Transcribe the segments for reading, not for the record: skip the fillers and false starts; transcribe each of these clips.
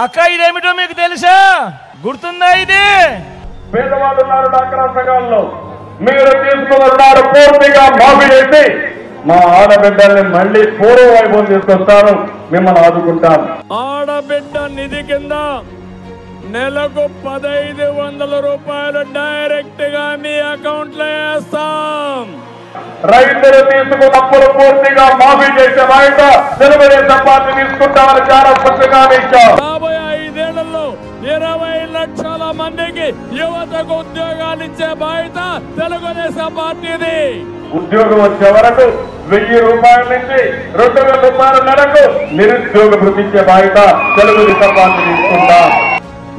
అక్క ఇదేమిటో మీకు తెలుసా? గుర్తుందా? ఇది పేదవాళ్ళు ఉన్నారు డాక్రా సంఘాల్లో, మీరు తీసుకున్నారు పూర్తిగా మాఫీ చేసి మా ఆడబిడ్డల్ని మళ్ళీ పూర్వ వైభవం తీసుకొస్తాను, మిమ్మల్ని ఆదుకుంటాను. ఆడబిడ్డ నిధి కింద నెలకు 1500 రూపాయలు డైరెక్ట్ గా మీ అకౌంట్ లో వేస్తాం. రైతులు తీసుకున్న అప్పులు పూర్తిగా మాఫీ చేసే బాధ్యత తెలుగుదేశం పార్టీ తీసుకుంటామని చాలా స్పష్టంగా ఇచ్చాం. రాబోయే 5 ఏళ్లలో 20 లక్షల మందికి యువతకు ఉద్యోగాలు ఇచ్చే బాధ్యత తెలుగుదేశం పార్టీది. ఉద్యోగం వచ్చే వరకు 1000 రూపాయల నుంచి 2000 రూపాయల నెలకు నిరుద్యోగ భృతి ఇచ్చే బాధ్యత తెలుగుదేశం పార్టీ తీసుకుంటాం.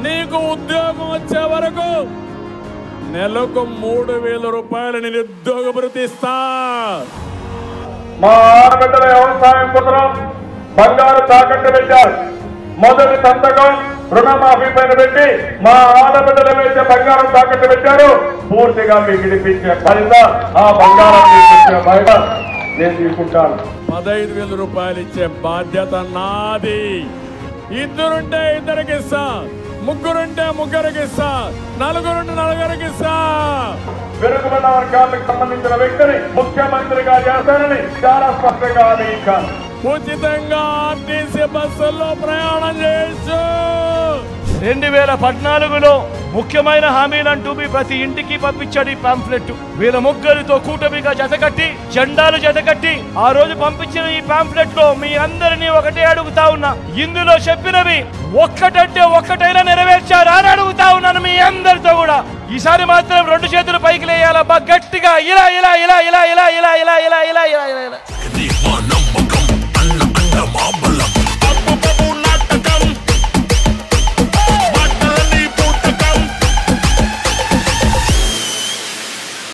నీకు ఉద్యోగం వచ్చే వరకు నెలకు 3000 రూపాయలు నిరుద్యోగ భృతి ఇస్తా. మా ఆడబిడ్డల వ్యవసాయం కోసం బంగారు తాకట్టు పెట్టారు. మొదటి సంతకం రుణమాఫీ పైన పెట్టి మా ఆడబిడ్డలు వేసే బంగారం తాకట్టు పెట్టారు. పూర్తిగా మీకు విడిపించే బాధ్యత, ఆ బంగారం ఇచ్చే బాధ్యత నేను తీసుకుంటాను. 15,000 రూపాయలు ఇచ్చే బాధ్యత నాది. ఇద్దరుంటే ఇద్దరికి ఇస్తా, ముగ్గురుంటే ముగ్గురికి ఇస్తా, నలుగురుంటే నలుగురికి ఇస్తా. వెనుకబడిన వర్గాలకు సంబంధించిన వ్యక్తిని ముఖ్యమంత్రిగా చేస్తానని చాలా స్పష్టంగా హామీ ఇచ్చాను. ఉచితంగా ఆర్టీసీ బస్సుల్లో ప్రయాణం చేయొచ్చు. 2014లో ముఖ్యమైన హామీలంటూ ప్రతి ఇంటికి పంపించాడు ఈ పాంఫ్లెట్. వీళ్ళ ముగ్గురితో కూటమిగా జతకట్టి, జెండాలు జతకట్టి ఆ రోజు పంపించిన ఈ పాంఫ్లెట్ లో మీ అందరినీ ఒకటే అడుగుతా ఉన్నా, ఇందులో చెప్పినవి ఒక్కటంటే ఒక్కటైనా నెరవేర్చారా అని అడుగుతా ఉన్నాను మీ అందరితో కూడా. ఈసారి మాత్రం 2 చేతులు పైకి లేయాలబ్బా గట్టిగా, ఇలా ఇలా ఇలా ఇలా ఇలా ఇలా ఇలా ఇలా ఇలా ఇలా ఇలా.